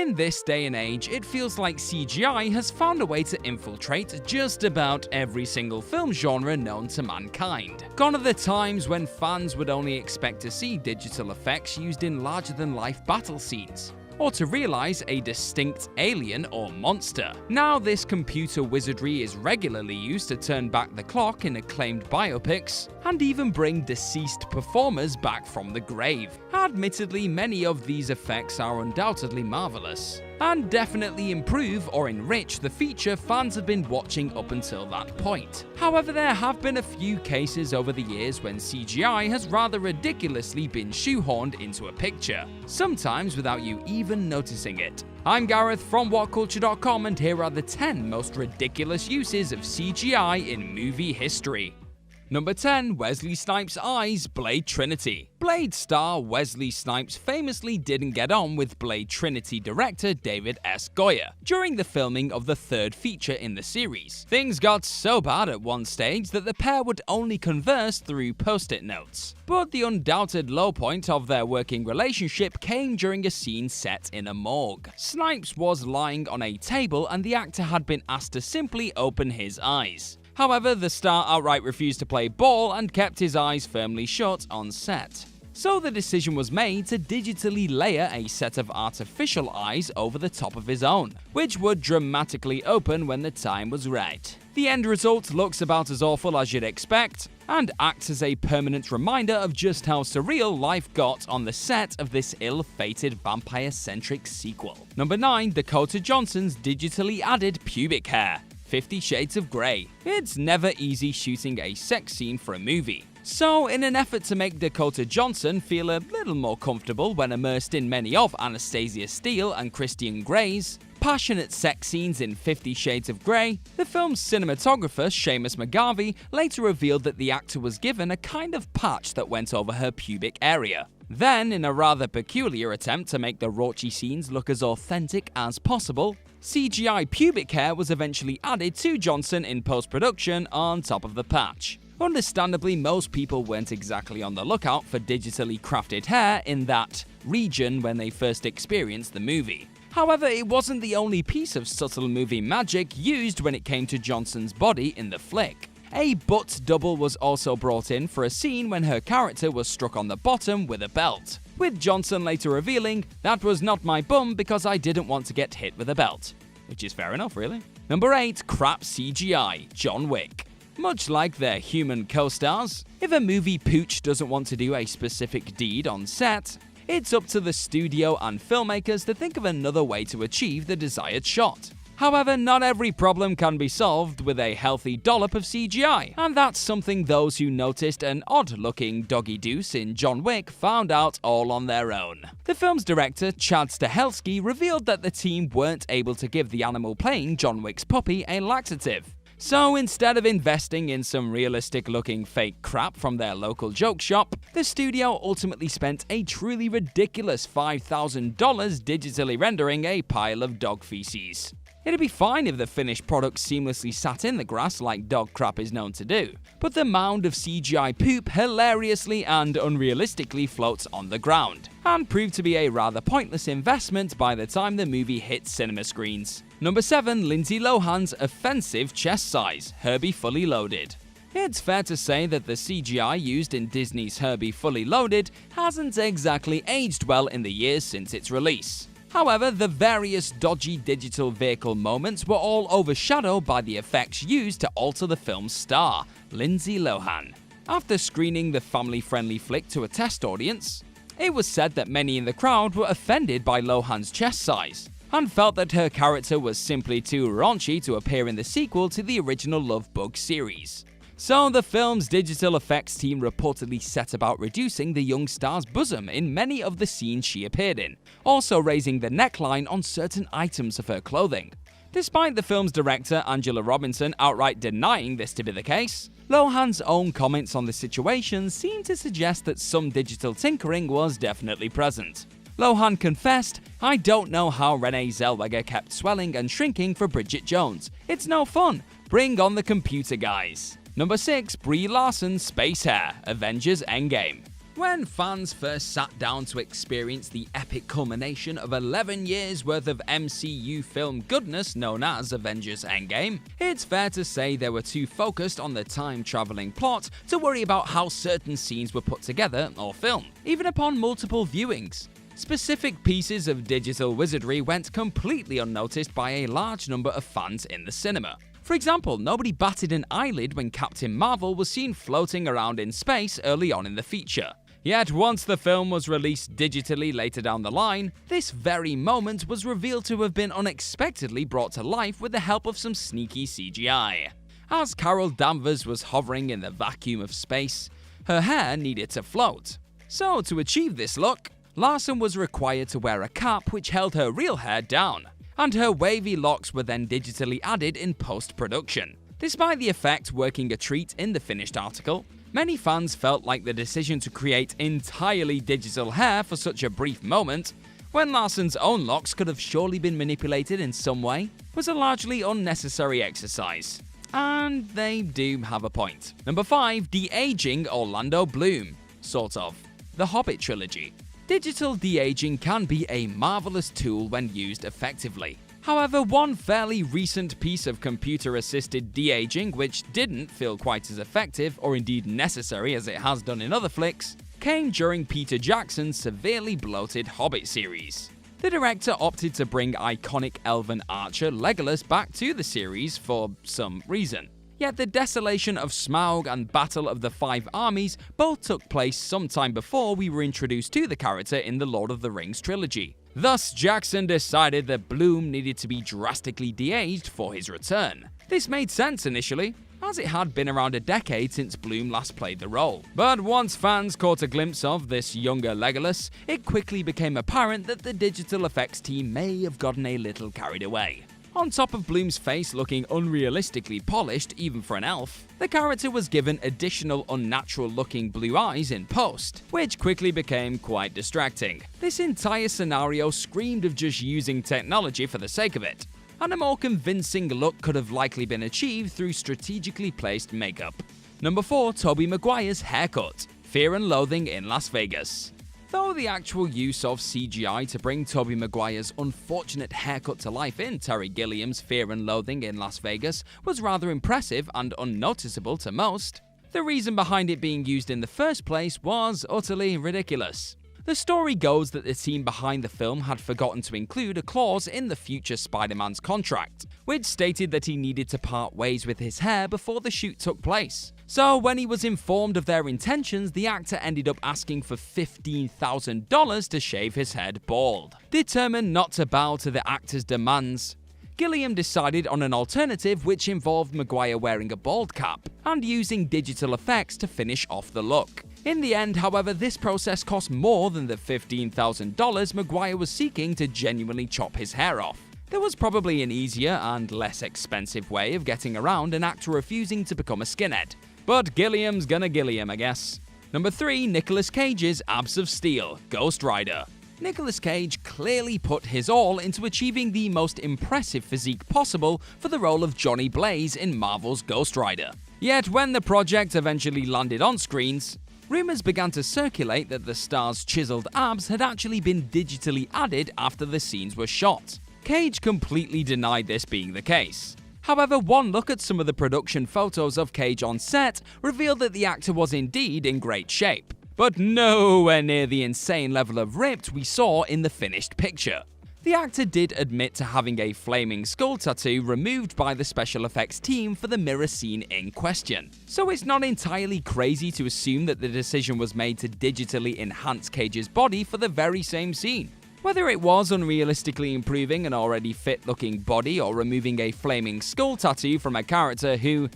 In this day and age, it feels like CGI has found a way to infiltrate just about every single film genre known to mankind. Gone are the times when fans would only expect to see digital effects used in larger-than-life battle scenes, or to realize a distinct alien or monster. Now this computer wizardry is regularly used to turn back the clock in acclaimed biopics, and even bring deceased performers back from the grave. Admittedly, many of these effects are undoubtedly marvelous, and definitely improve or enrich the feature fans have been watching up until that point. However, there have been a few cases over the years when CGI has rather ridiculously been shoehorned into a picture, sometimes without you even noticing it. I'm Gareth from Whatculture.com, and here are the 10 most ridiculous uses of CGI in movie history. Number 10. Wesley Snipes' eyes, Blade Trinity. Blade star Wesley Snipes famously didn't get on with Blade Trinity director David S. Goyer during the filming of the third feature in the series. Things got so bad at one stage that the pair would only converse through post-it notes. But the undoubted low point of their working relationship came during a scene set in a morgue. Snipes was lying on a table and the actor had been asked to simply open his eyes. However, the star outright refused to play ball and kept his eyes firmly shut on set. So the decision was made to digitally layer a set of artificial eyes over the top of his own, which would dramatically open when the time was right. The end result looks about as awful as you'd expect, and acts as a permanent reminder of just how surreal life got on the set of this ill-fated vampire-centric sequel. Number 9. Dakota Johnson's digitally added pubic hair. 50 Shades of Grey. It's never easy shooting a sex scene for a movie. So, in an effort to make Dakota Johnson feel a little more comfortable when immersed in many of Anastasia Steele and Christian Grey's passionate sex scenes in 50 Shades of Grey, the film's cinematographer Seamus McGarvey later revealed that the actor was given a kind of patch that went over her pubic area. Then, in a rather peculiar attempt to make the raunchy scenes look as authentic as possible, CGI pubic hair was eventually added to Johnson in post-production on top of the patch. Understandably, most people weren't exactly on the lookout for digitally crafted hair in that region when they first experienced the movie. However, it wasn't the only piece of subtle movie magic used when it came to Johnson's body in the flick. A butt double was also brought in for a scene when her character was struck on the bottom with a belt, with Johnson later revealing, "That was not my bum because I didn't want to get hit with a belt." Which is fair enough, really. Number 8. Crap CGI, John Wick. Much like their human co-stars, if a movie pooch doesn't want to do a specific deed on set, it's up to the studio and filmmakers to think of another way to achieve the desired shot. However, not every problem can be solved with a healthy dollop of CGI, and that's something those who noticed an odd-looking doggy deuce in John Wick found out all on their own. The film's director, Chad Stahelski, revealed that the team weren't able to give the animal playing John Wick's puppy a laxative. So instead of investing in some realistic-looking fake crap from their local joke shop, the studio ultimately spent a truly ridiculous $5,000 digitally rendering a pile of dog feces. It'd be fine if the finished product seamlessly sat in the grass like dog crap is known to do, but the mound of CGI poop hilariously and unrealistically floats on the ground, and proved to be a rather pointless investment by the time the movie hit cinema screens. Number 7. Lindsay Lohans' offensive chest size, Herbie Fully Loaded. It's fair to say that the CGI used in Disney's Herbie Fully Loaded hasn't exactly aged well in the years since its release. However, the various dodgy digital vehicle moments were all overshadowed by the effects used to alter the film's star, Lindsay Lohan. After screening the family-friendly flick to a test audience, it was said that many in the crowd were offended by Lohan's chest size, and felt that her character was simply too raunchy to appear in the sequel to the original Love Bug series. So the film's digital effects team reportedly set about reducing the young star's bosom in many of the scenes she appeared in, also raising the neckline on certain items of her clothing. Despite the film's director Angela Robinson outright denying this to be the case, Lohan's own comments on the situation seem to suggest that some digital tinkering was definitely present. Lohan confessed, "I don't know how Renee Zellweger kept swelling and shrinking for Bridget Jones. It's no fun. Bring on the computer guys." Number 6. Brie Larson's space hair, Avengers Endgame. When fans first sat down to experience the epic culmination of 11 years worth of MCU film goodness known as Avengers Endgame, it's fair to say they were too focused on the time-traveling plot to worry about how certain scenes were put together or filmed, even upon multiple viewings. Specific pieces of digital wizardry went completely unnoticed by a large number of fans in the cinema. For example, nobody batted an eyelid when Captain Marvel was seen floating around in space early on in the feature. Yet once the film was released digitally later down the line, this very moment was revealed to have been unexpectedly brought to life with the help of some sneaky CGI. As Carol Danvers was hovering in the vacuum of space, her hair needed to float. So to achieve this look, Larson was required to wear a cap which held her real hair down, and her wavy locks were then digitally added in post-production. Despite the effect working a treat in the finished article, many fans felt like the decision to create entirely digital hair for such a brief moment, when Larson's own locks could have surely been manipulated in some way, was a largely unnecessary exercise. And they do have a point. Number 5. De-aging Orlando Bloom. Sort of. The Hobbit trilogy. Digital de-aging can be a marvelous tool when used effectively. However, one fairly recent piece of computer-assisted de-aging which didn't feel quite as effective or indeed necessary as it has done in other flicks, came during Peter Jackson's severely bloated Hobbit series. The director opted to bring iconic elven archer Legolas back to the series for some reason. Yet the desolation of Smaug and Battle of the Five Armies both took place sometime before we were introduced to the character in the Lord of the Rings trilogy. Thus, Jackson decided that Bloom needed to be drastically de-aged for his return. This made sense initially, as it had been around a decade since Bloom last played the role. But once fans caught a glimpse of this younger Legolas, it quickly became apparent that the digital effects team may have gotten a little carried away. On top of Bloom's face looking unrealistically polished even for an elf, the character was given additional unnatural-looking blue eyes in post, which quickly became quite distracting. This entire scenario screamed of just using technology for the sake of it, and a more convincing look could have likely been achieved through strategically placed makeup. Number 4. Toby Maguire's haircut. Fear and Loathing in Las Vegas. Though the actual use of CGI to bring Toby Maguire's unfortunate haircut to life in Terry Gilliam's Fear and Loathing in Las Vegas was rather impressive and unnoticeable to most, the reason behind it being used in the first place was utterly ridiculous. The story goes that the team behind the film had forgotten to include a clause in the future Spider-Man's contract, which stated that he needed to part ways with his hair before the shoot took place. So when he was informed of their intentions, the actor ended up asking for $15,000 to shave his head bald. Determined not to bow to the actor's demands, Gilliam decided on an alternative which involved Maguire wearing a bald cap and using digital effects to finish off the look. In the end, however, this process cost more than the $15,000 Maguire was seeking to genuinely chop his hair off. There was probably an easier and less expensive way of getting around an actor refusing to become a skinhead. But Gilliam's gonna Gilliam, I guess. Number 3. Nicolas Cage's Abs of Steel, Ghost Rider. Nicolas Cage clearly put his all into achieving the most impressive physique possible for the role of Johnny Blaze in Marvel's Ghost Rider. Yet when the project eventually landed on screens, rumors began to circulate that the star's chiseled abs had actually been digitally added after the scenes were shot. Cage completely denied this being the case. However, one look at some of the production photos of Cage on set revealed that the actor was indeed in great shape, but nowhere near the insane level of ripped we saw in the finished picture. The actor did admit to having a flaming skull tattoo removed by the special effects team for the mirror scene in question, so it's not entirely crazy to assume that the decision was made to digitally enhance Cage's body for the very same scene. Whether it was unrealistically improving an already fit-looking body or removing a flaming skull tattoo from a character who,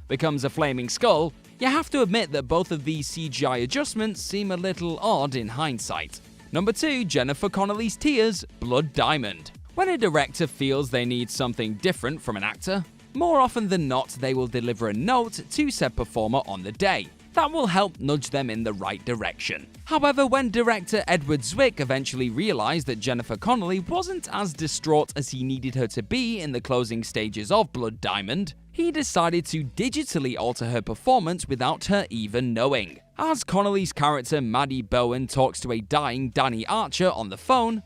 becomes a flaming skull, you have to admit that both of these CGI adjustments seem a little odd in hindsight. Number 2. Jennifer Connelly's Tears, Blood Diamond. When a director feels they need something different from an actor, more often than not they will deliver a note to said performer on the day that will help nudge them in the right direction. However, when director Edward Zwick eventually realized that Jennifer Connelly wasn't as distraught as he needed her to be in the closing stages of Blood Diamond, he he decided to digitally alter her performance without her even knowing. As Connellys' character Maddie Bowen talks to a dying Danny Archer on the phone,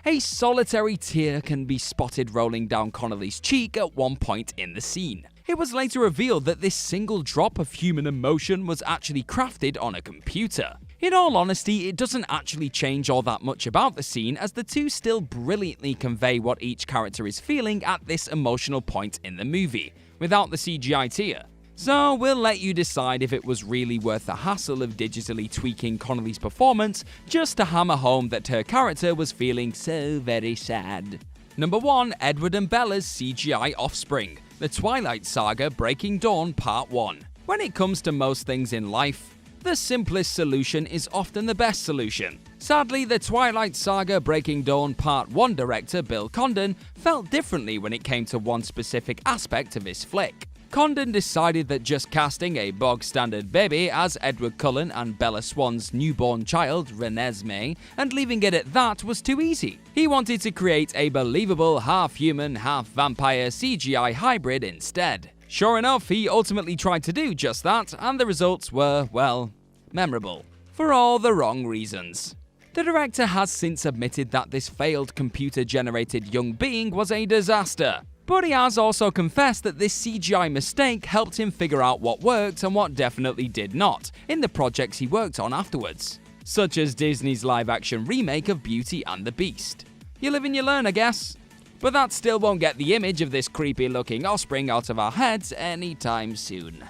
a solitary tear can be spotted rolling down Connellys' cheek at one point in the scene. It was later revealed that this single drop of human emotion was actually crafted on a computer. In all honesty, it doesn't actually change all that much about the scene, as the two still brilliantly convey what each character is feeling at this emotional point in the movie, without the CGI tear. So we'll let you decide if it was really worth the hassle of digitally tweaking Connellys' performance just to hammer home that her character was feeling so very sad. Number 1. Edward and Bella's CGI Offspring, The Twilight Saga Breaking Dawn Part 1. When it comes to most things in life, the simplest solution is often the best solution. Sadly, the Twilight Saga Breaking Dawn Part 1 director Bill Condon felt differently when it came to one specific aspect of his flick. Condon decided that just casting a bog-standard baby as Edward Cullen and Bella Swan's newborn child, Renesmee, and leaving it at that was too easy. He wanted to create a believable half-human, half-vampire CGI hybrid instead. Sure enough, he ultimately tried to do just that, and the results were, well, memorable. For all the wrong reasons. The director has since admitted that this failed computer-generated young being was a disaster. But he has also confessed that this CGI mistake helped him figure out what worked and what definitely did not in the projects he worked on afterwards, such as Disney's live-action remake of Beauty and the Beast. You live and you learn, I guess. But that still won't get the image of this creepy-looking offspring out of our heads anytime soon.